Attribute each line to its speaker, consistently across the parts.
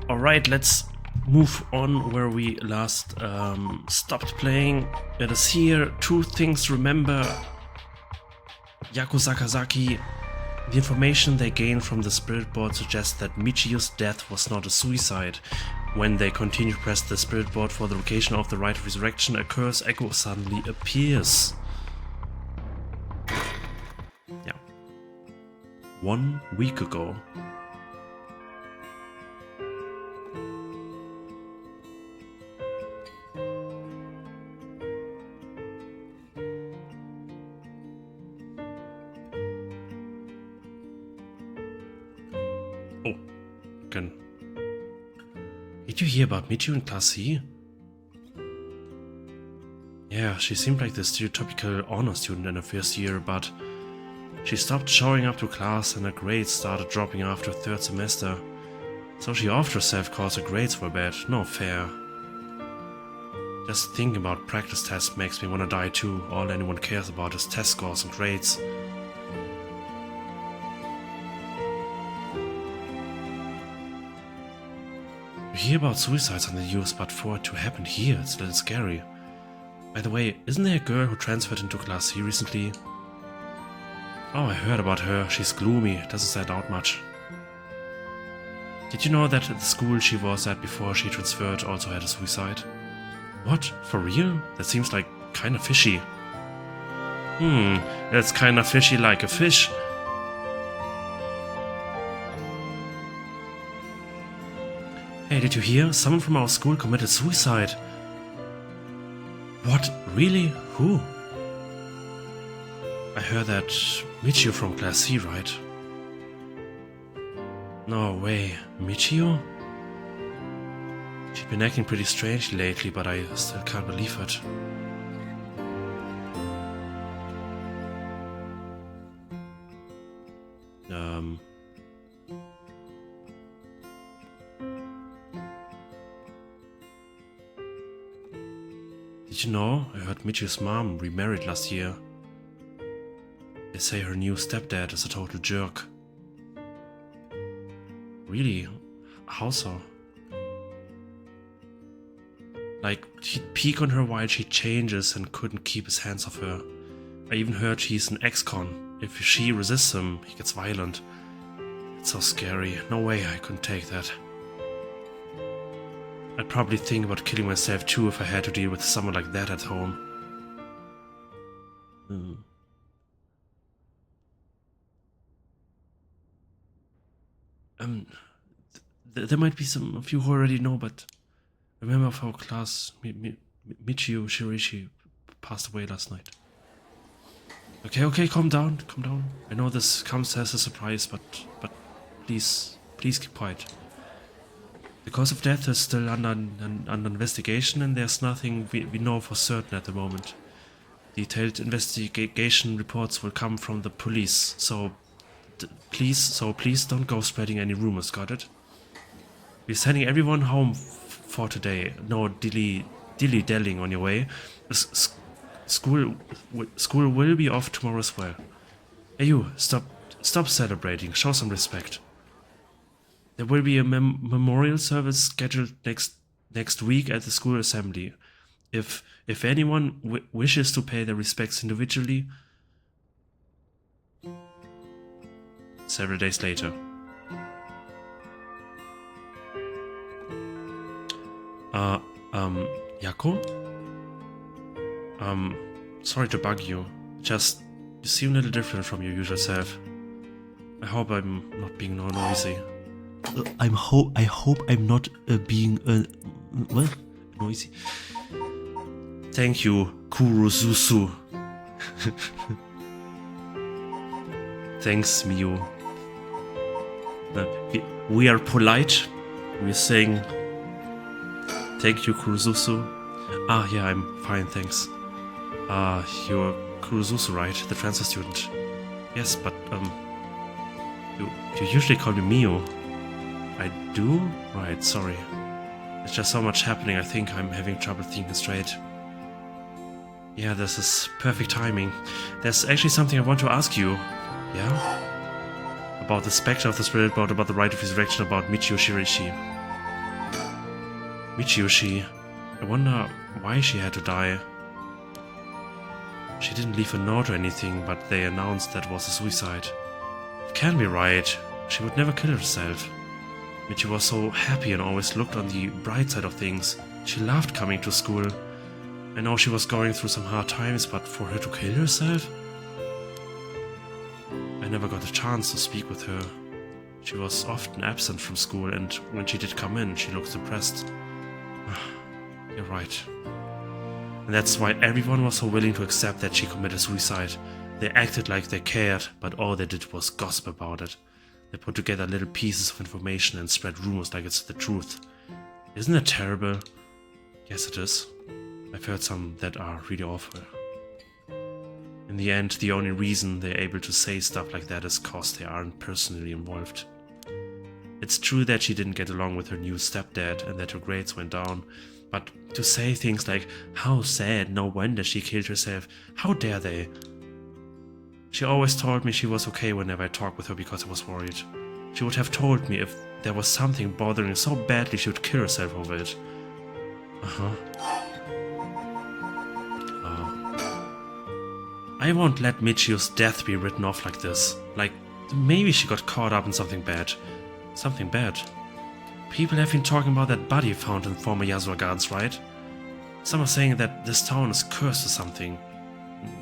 Speaker 1: Alright, let's move on where we last stopped playing. It is here. 2 things to remember. Yaku Sakazaki. The information they gained from the spirit board suggests that Michio's death was not a suicide. When they continue to press the spirit board for the location of the Rite of Resurrection, a curse echo suddenly appears. Yeah. 1 week ago. Did you hear about Michiu in Class C? Yeah, she seemed like the stereotypical honor student in her first year, but she stopped showing up to class and her grades started dropping after 3rd semester. So she offed herself cause her grades were bad. No fair. Just thinking about practice tests makes me wanna die too. All anyone cares about is test scores and grades. You hear about suicides on the news, but for it to happen here, it's a little scary. By the way, isn't there a girl who transferred into Class C recently? Oh, I heard about her. She's gloomy, doesn't stand out much. Did you know that the school she was at before she transferred also had a suicide? What? For real? That seems like kinda fishy. That's kinda fishy like a fish. Hey, did you hear? Someone from our school committed suicide. What? Really? Who? I heard that Michio from Class C, right? No way. Michio? She's been acting pretty strangely lately, but I still can't believe it. Did you know? I heard Michio's mom remarried last year. They say her new stepdad is a total jerk. Really? How so? Like, he'd peek on her while she changes and couldn't keep his hands off her. I even heard he's an ex-con. If she resists him, he gets violent. It's so scary. No way I couldn't take that. I'd probably think about killing myself too if I had to deal with someone like that at home. There might be some of you who already know, but a member of our class, Michio Shirishi, passed away last night. Okay, calm down. I know this comes as a surprise, but please keep quiet. The cause of death is still under investigation, and there's nothing we know for certain at the moment. Detailed investigation reports will come from the police, so please don't go spreading any rumors, got it? We're sending everyone home for today. No dilly-dallying on your way. School will be off tomorrow as well. Hey you, stop celebrating, show some respect. There will be a memorial service scheduled next week at the school assembly. If anyone wishes to pay their respects individually. Several days later. Yako? Sorry to bug you. Just, you seem a little different from your usual self. I hope I'm not being noisy. I hope I'm not being noisy. Thank you, Kurosusu. Thanks, Miu. We are polite. We're saying thank you, Kurosusu. Ah, yeah, I'm fine, thanks. You're Kurosusu, right? The transfer student. Yes, but you usually call me Miu. I do? Right, sorry. There's just so much happening, I think I'm having trouble thinking straight. Yeah, this is perfect timing. There's actually something I want to ask you. Yeah? About the spectre of the spirit board, about the Rite of Resurrection, about Michio Shirishi. Michiyoshi. I wonder why she had to die. She didn't leave a note or anything, but they announced that was a suicide. It can't be right. She would never kill herself. Michi was so happy and always looked on the bright side of things. She loved coming to school. I know she was going through some hard times, but for her to kill herself? I never got a chance to speak with her. She was often absent from school, and when she did come in, she looked depressed. You're right. And that's why everyone was so willing to accept that she committed suicide. They acted like they cared, but all they did was gossip about it. They put together little pieces of information and spread rumors like it's the truth. Isn't that terrible? Yes, it is. I've heard some that are really awful. In the end, the only reason they're able to say stuff like that is cause they aren't personally involved. It's true that she didn't get along with her new stepdad and that her grades went down, but to say things like, how sad, no wonder she killed herself, how dare they? She always told me she was okay whenever I talked with her because I was worried. She would have told me if there was something bothering her so badly she would kill herself over it. I won't let Michio's death be written off like this. Like, maybe she got caught up in something bad. Something bad. People have been talking about that body found in former Yasuo Gardens, right? Some are saying that this town is cursed or something.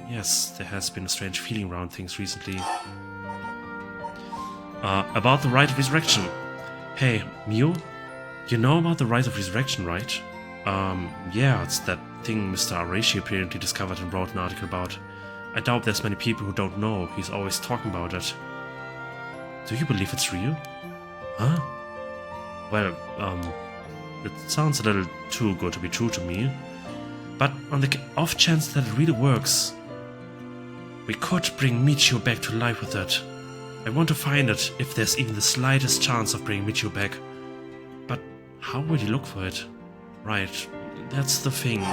Speaker 1: Yes, there has been a strange feeling around things recently. About the Rite of Resurrection. Hey, Miu? You know about the Rite of Resurrection, right? Yeah, it's that thing Mr. Arashi apparently discovered and wrote an article about. I doubt there's many people who don't know. He's always talking about it. Do you believe it's real? Huh? Well, it sounds a little too good to be true to me. But on the off chance that it really works, we could bring Michio back to life with it. I want to find it if there's even the slightest chance of bringing Michio back. But how would you look for it? Right, that's the thing.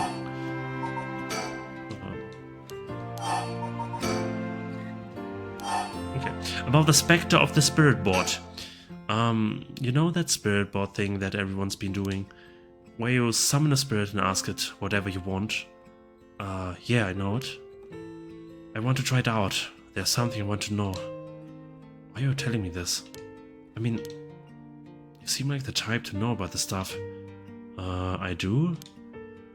Speaker 1: Okay, about the specter of the spirit board. You know that spirit board thing that everyone's been doing? Where you summon a spirit and ask it whatever you want? Yeah, I know it. I want to try it out. There's something I want to know. Why are you telling me this? I mean, you seem like the type to know about this stuff. I do?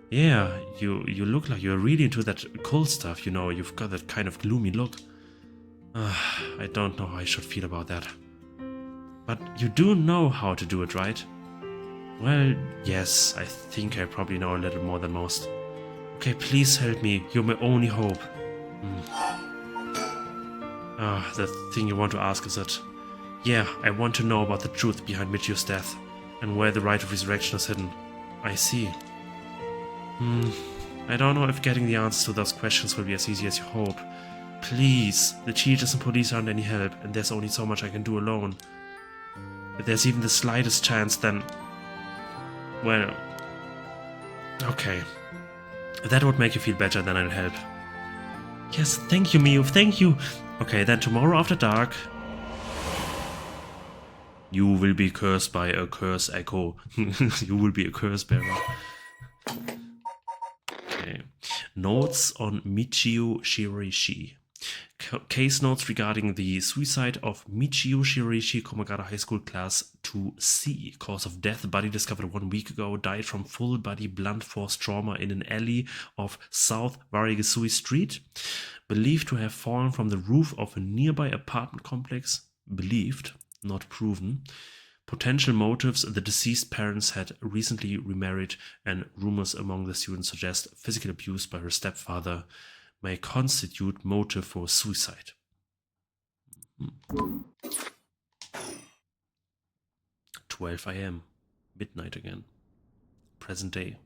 Speaker 1: Yeah, you look like you're really into that cool stuff, you know, you've got that kind of gloomy look. I don't know how I should feel about that. But you do know how to do it, right? Well, yes, I think I probably know a little more than most. Okay, please help me, you're my only hope. The thing you want to ask is it? Yeah, I want to know about the truth behind Michio's death, and where the Rite of Resurrection is hidden. I see. I don't know if getting the answers to those questions will be as easy as you hope. Please, the teachers and police aren't any help, and there's only so much I can do alone. If there's even the slightest chance, then... well... okay. If that would make you feel better, then I'll help. Yes, thank you, Miu, thank you! Okay, then tomorrow after dark... you will be cursed by a curse echo. You will be a curse bearer. Okay. Notes on Michio Shiraishi. Case notes regarding the suicide of Michio Shiraishi, Komagata High School Class 2C. Cause of death, body discovered 1 week ago, died from full body blunt force trauma in an alley of South Warigasui Street. Believed to have fallen from the roof of a nearby apartment complex. Believed, not proven. Potential motives: the deceased parents had recently remarried, and rumors among the students suggest physical abuse by her stepfather may constitute motive for suicide. 12 AM, midnight again. Present day.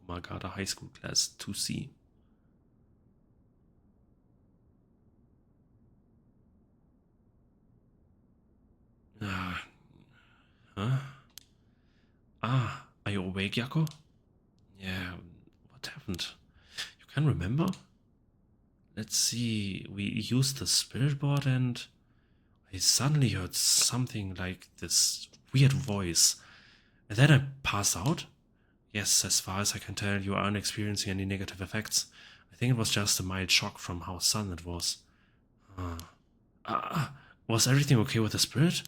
Speaker 1: Komagata High School Class 2C. Huh? Are you awake, Yako? Yeah, what happened? You can remember? Let's see, we used the spirit board and I suddenly heard something like this weird voice. And then I pass out? Yes, as far as I can tell, you aren't experiencing any negative effects. I think it was just a mild shock from how sudden it was. Was everything okay with the spirit?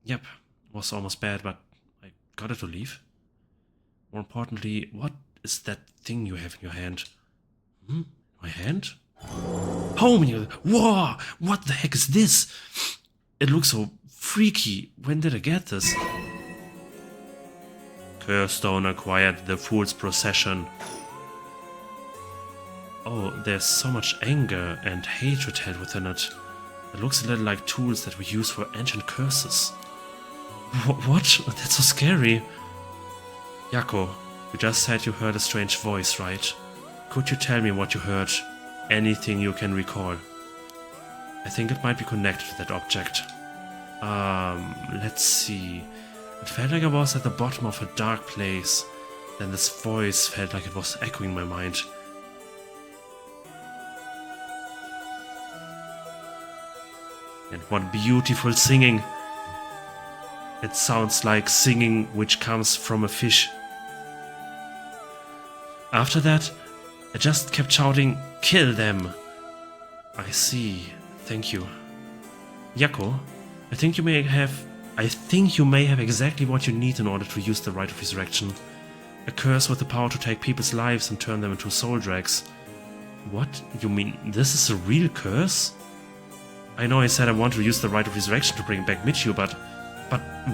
Speaker 1: Yep, it was almost bad, but I got it to leave. More importantly, what is that thing you have in your hand? My hand? Oh, whoa! What the heck is this? It looks so freaky. When did I get this? Curse Stone acquired the Fool's Procession. Oh, there's so much anger and hatred held within it. It looks a little like tools that we use for ancient curses. What? That's so scary. Yako, you just said you heard a strange voice, right? Could you tell me what you heard? Anything you can recall. I think it might be connected to that object. Let's see. It felt like I was at the bottom of a dark place. Then this voice felt like it was echoing my mind. And what beautiful singing! It sounds like singing which comes from a fish. After that, I just kept shouting, "Kill them!" I see. Thank you. Yako, I think you may have exactly what you need in order to use the Rite of Resurrection. A curse with the power to take people's lives and turn them into soul drags. What? You mean this is a real curse? I know I said I want to use the Rite of Resurrection to bring back Michiu, but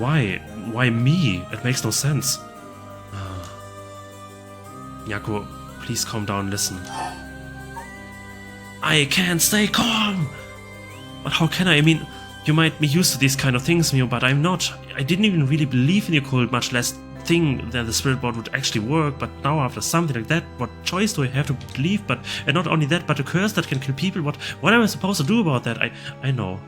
Speaker 1: why? Why me? It makes no sense. Yako, please calm down, listen. I can't stay calm! But how can I? I mean, you might be used to these kind of things, Mio, but I'm not. I didn't even really believe in the occult, much less think that the spirit board would actually work, but now after something like that, what choice do I have to believe? And not only that, but a curse that can kill people, what am I supposed to do about that? I know.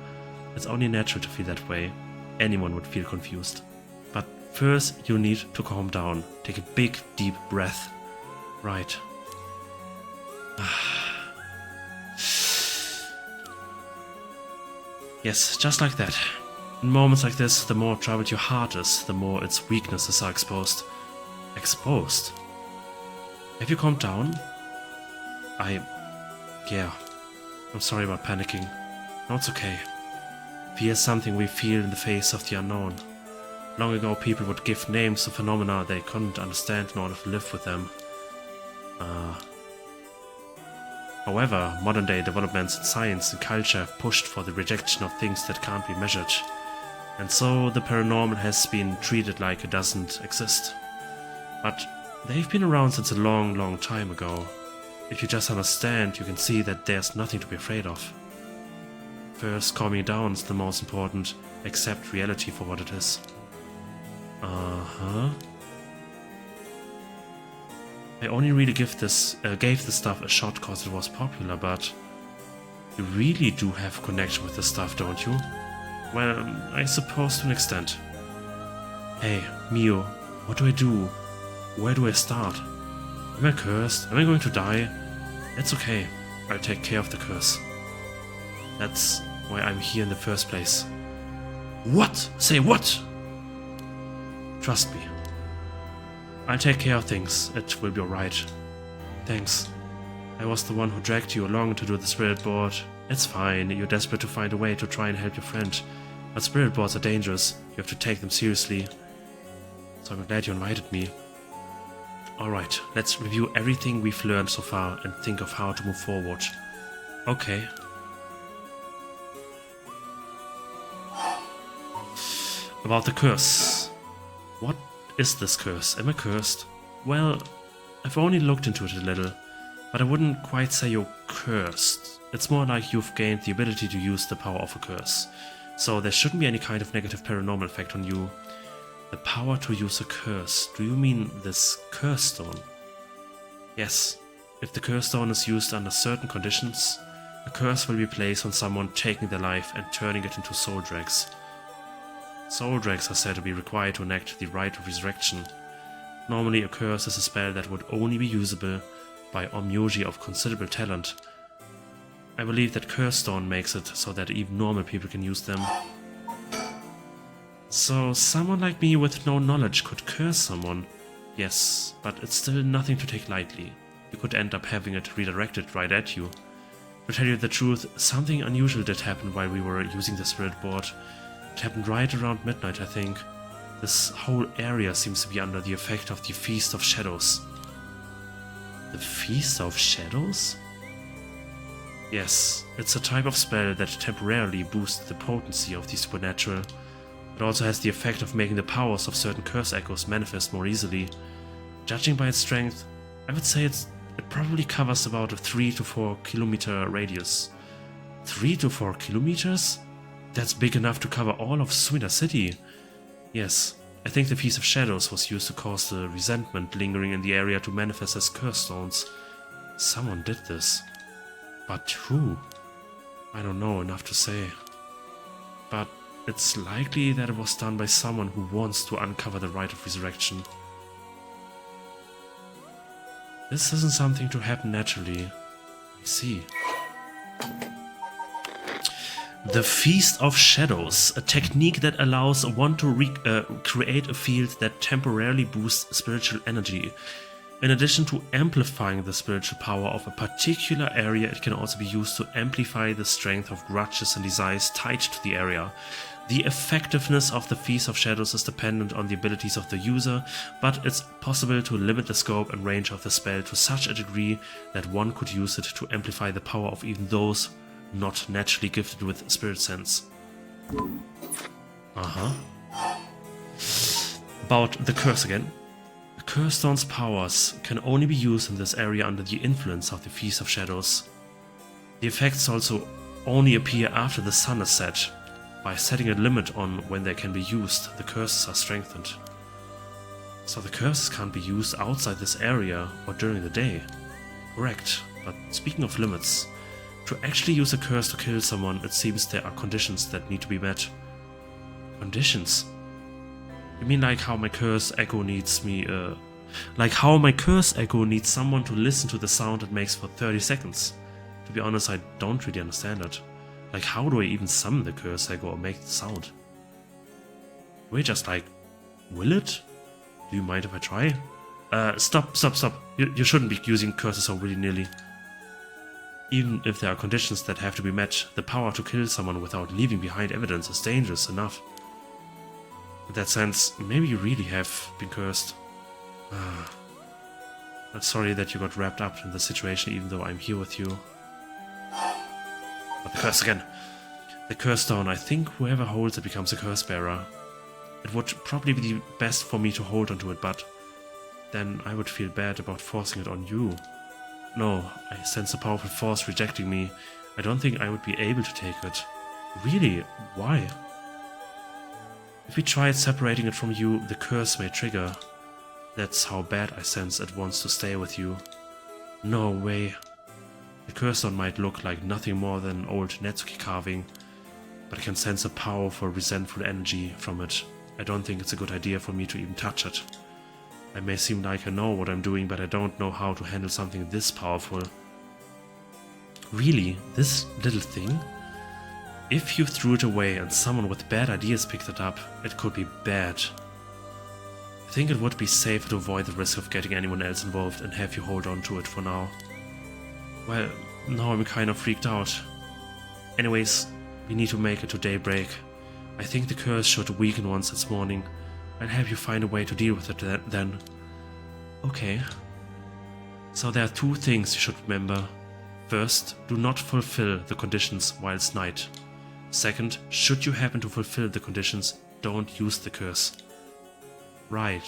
Speaker 1: It's only natural to feel that way. Anyone would feel confused. But first, you need to calm down. Take a big, deep breath. Right. Yes, just like that. In moments like this, the more troubled your heart is, the more its weaknesses are exposed. Exposed? Have you calmed down? Yeah. I'm sorry about panicking. No, it's okay. Fear is something we feel in the face of the unknown. Long ago, people would give names to phenomena they couldn't understand in order to live with them. However, modern-day developments in science and culture have pushed for the rejection of things that can't be measured. And so the paranormal has been treated like it doesn't exist. But they've been around since a long, long time ago. If you just understand, you can see that there's nothing to be afraid of. First, calming down is the most important. Accept reality for what it is. I only really gave this stuff a shot because it was popular, but you really do have a connection with this stuff, don't you? Well, I suppose to an extent. Hey, Mio, what do I do? Where do I start? Am I cursed? Am I going to die? It's okay. I'll take care of the curse. That's why I'm here in the first place. What? Say what? Trust me. I'll take care of things. It will be alright. Thanks. I was the one who dragged you along to do the spirit board. It's fine. You're desperate to find a way to try and help your friend. But spirit boards are dangerous. You have to take them seriously. So I'm glad you invited me. Alright, let's review everything we've learned so far and think of how to move forward. Okay. About the curse. What is this curse? Am I cursed? Well, I've only looked into it a little, but I wouldn't quite say you're cursed. It's more like you've gained the ability to use the power of a curse. So there shouldn't be any kind of negative paranormal effect on you. The power to use a curse. Do you mean this curse stone? Yes. If the curse stone is used under certain conditions, a curse will be placed on someone taking their life and turning it into soul dregs. Soul dregs are said to be required to enact the Rite of Resurrection. Normally a curse is a spell that would only be usable by Onmyoji of considerable talent. I believe that Curse Stone makes it so that even normal people can use them. So someone like me with no knowledge could curse someone. Yes, but it's still nothing to take lightly. You could end up having it redirected right at you. To tell you the truth, something unusual did happen while we were using the spirit board. It happened right around midnight, I think. This whole area seems to be under the effect of the Feast of Shadows. The Feast of Shadows? Yes, it's a type of spell that temporarily boosts the potency of the supernatural. It also has the effect of making the powers of certain curse echoes manifest more easily. Judging by its strength, I would say it probably covers about a 3 to 4 kilometer radius. 3 to 4 kilometers? That's big enough to cover all of Suina City. Yes, I think the Feast of Shadows was used to cause the resentment lingering in the area to manifest as curse stones. Someone did this. But who? I don't know enough to say. But it's likely that it was done by someone who wants to uncover the rite of resurrection. This isn't something to happen naturally. I see. The Feast of Shadows, a technique that allows one to create a field that temporarily boosts spiritual energy. In addition to amplifying the spiritual power of a particular area, it can also be used to amplify the strength of grudges and desires tied to the area. The effectiveness of the Feast of Shadows is dependent on the abilities of the user, but it's possible to limit the scope and range of the spell to such a degree that one could use it to amplify the power of even those not naturally gifted with spirit sense. About the curse again. The curse stone's powers can only be used in this area under the influence of the Feast of Shadows. The effects also only appear after the sun is set. By setting a limit on when they can be used, the curses are strengthened. So the curses can't be used outside this area or during the day. Correct, but speaking of limits, to actually use a curse to kill someone, it seems there are conditions that need to be met. Conditions? You mean like how my curse echo needs like how my curse echo needs someone to listen to the sound it makes for 30 seconds? To be honest, I don't really understand it. Like, how do I even summon the curse echo or make the sound? Do I just like will it? Do you mind if I try? Stop. You shouldn't be using curses so willy-nilly. Even if there are conditions that have to be met, the power to kill someone without leaving behind evidence is dangerous enough. In that sense, maybe you really have been cursed. I'm sorry that you got wrapped up in the situation even though I'm here with you. But the curse again. The curse stone, I think whoever holds it becomes a curse bearer. It would probably be best for me to hold onto it, but then I would feel bad about forcing it on you. No, I sense a powerful force rejecting me. I don't think I would be able to take it. Really? Why? If we tried separating it from you, the curse may trigger. That's how bad I sense it wants to stay with you. No way. The curse stone might look like nothing more than old Netsuki carving, but I can sense a powerful, resentful energy from it. I don't think it's a good idea for me to even touch it. I may seem like I know what I'm doing, but I don't know how to handle something this powerful. Really? This little thing? If you threw it away and someone with bad ideas picked it up, it could be bad. I think it would be safer to avoid the risk of getting anyone else involved and have you hold on to it for now. Well, now I'm kind of freaked out. Anyways, we need to make it to daybreak. I think the curse should weaken once it's morning. I'll have you find a way to deal with it then. Okay. So there are two things you should remember. First, do not fulfill the conditions while it's night. Second, should you happen to fulfill the conditions, don't use the curse. Right.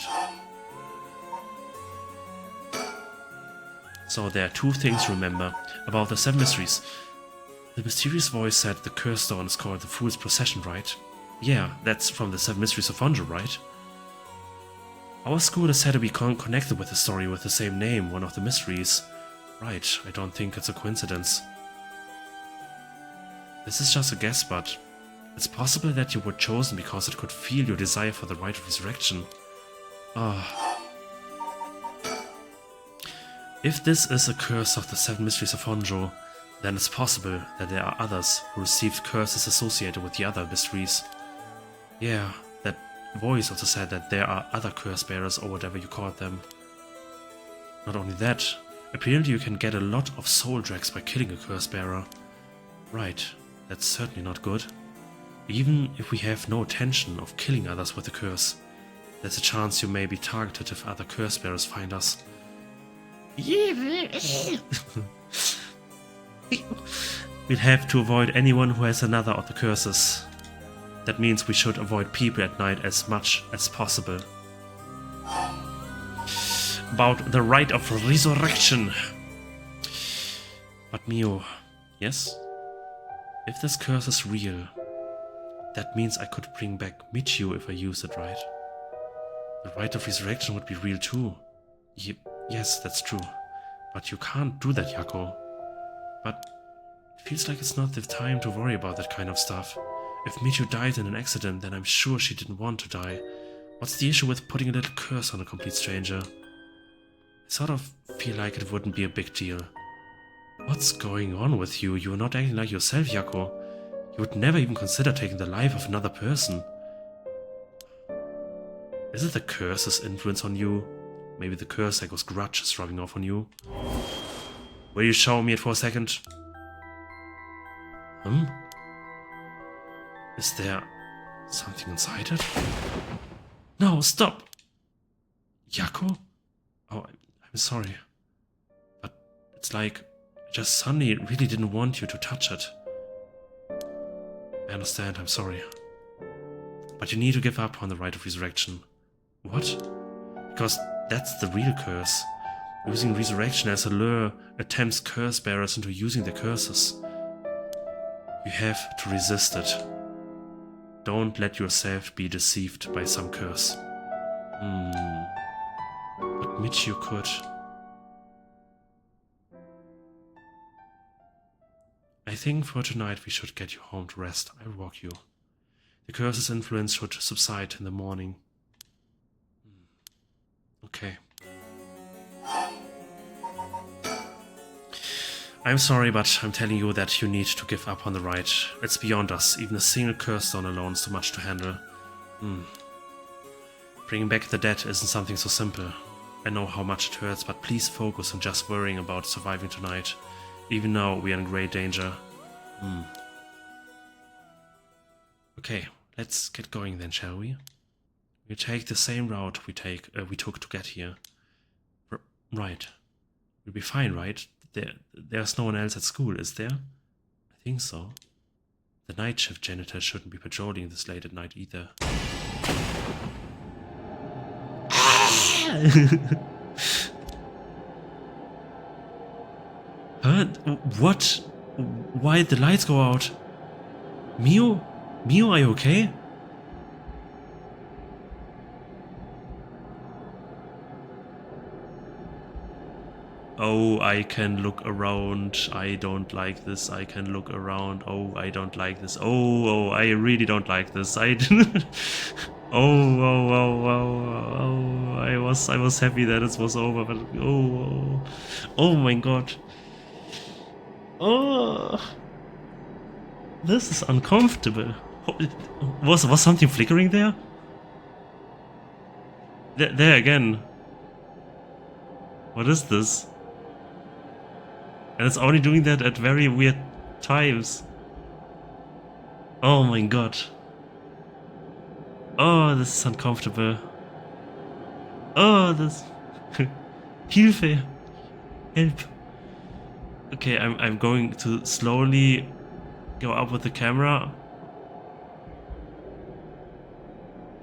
Speaker 1: So there are two things to remember about the 7 mysteries. The mysterious voice said the curse stone is called the Fool's Procession, right? Yeah, that's from the 7 mysteries of Honjo, right? Our school is said to be connected with a story with the same name, one of the mysteries. Right, I don't think it's a coincidence. This is just a guess, but it's possible that you were chosen because it could feel your desire for the rite of resurrection. If this is a curse of the 7 mysteries of Honjo, then it's possible that there are others who received curses associated with the other mysteries. Yeah, that voice also said that there are other curse bearers or whatever you called them. Not only that, apparently you can get a lot of soul dregs by killing a curse bearer. Right, that's certainly not good. Even if we have no intention of killing others with a curse, there's a chance you may be targeted if other curse bearers find us. We'll have to avoid anyone who has another of the curses. That means we should avoid people at night as much as possible. About the right of resurrection. But Mio, yes? If this curse is real, that means I could bring back Michiu if I use it right. The right of resurrection would be real too. Yes, that's true. But you can't do that, Yako. But it feels like it's not the time to worry about that kind of stuff. If Michiu died in an accident, then I'm sure she didn't want to die. What's the issue with putting a little curse on a complete stranger? I sort of feel like it wouldn't be a big deal. What's going on with you? You're not acting like yourself, Yako. You would never even consider taking the life of another person. Is it the curse's influence on you? Maybe the curse Echo's grudge is rubbing off on you? Will you show me it for a second? Is there something inside it? No, stop! Yako? Oh, I'm sorry. But it's like I just suddenly really didn't want you to touch it. I understand, I'm sorry. But you need to give up on the right of resurrection. What? Because that's the real curse. Using resurrection as a lure attempts curse bearers into using their curses. You have to resist it. Don't let yourself be deceived by some curse. But Michiu could. I think for tonight we should get you home to rest. I'll walk you. The curse's influence should subside in the morning. Okay. I'm sorry, but I'm telling you that you need to give up on the ride. It's beyond us. Even a single curse stone alone is too much to handle. Bringing back the dead isn't something so simple. I know how much it hurts, but please focus on just worrying about surviving tonight. Even now, we are in great danger. Okay, let's get going then, shall we? We take the same route we took to get here. Right. We'll be fine, right? There's no one else at school, is there? I think so. The night shift janitor shouldn't be patrolling this late at night either. Huh? What? Why did the lights go out? Mio? Mio, are you okay? Oh, I can look around. I don't like this. I can look around. Oh, I don't like this. Oh, I really don't like this. I didn't. Oh. I was happy that it was over, but oh my god. Oh, this is uncomfortable. Was something flickering there? There again. What is this? And it's only doing that at very weird times. Oh my god. Oh, this is uncomfortable. Oh, this... Hilfe! Help! Okay, I'm going to slowly go up with the camera.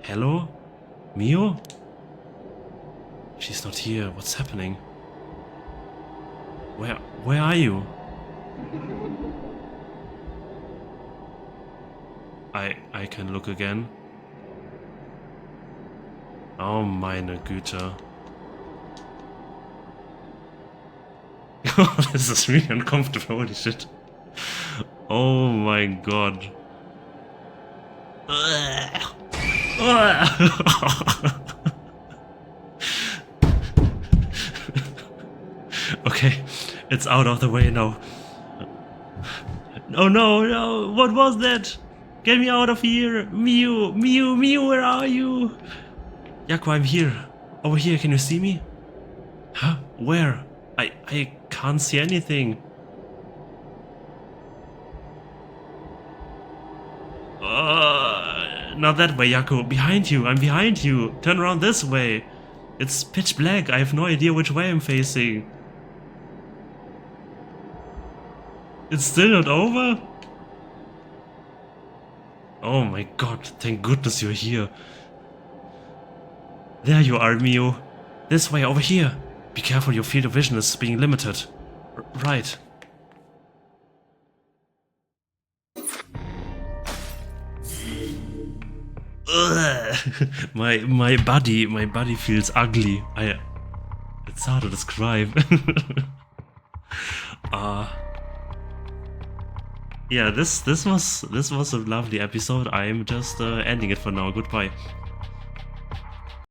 Speaker 1: Hello? Mio? She's not here. What's happening? Where are you? I can look again. Oh meine Güte. This is really uncomfortable, holy shit. Oh my god. Okay, it's out of the way now. Oh no, what was that? Get me out of here! Mew! Mew! Mew! Where are you? Yaku, I'm here. Over here, can you see me? Huh? Where? I can't see anything. Not that way, Yaku. Behind you. I'm behind you. Turn around this way. It's pitch black. I have no idea which way I'm facing. It's still not over? Oh my god. Thank goodness you're here. There you are, Mew. This way, over here. Be careful, your field of vision is being limited. Right. Ugh. my body feels ugly. It's hard to describe. Yeah, this was a lovely episode. I'm just ending it for now. Goodbye.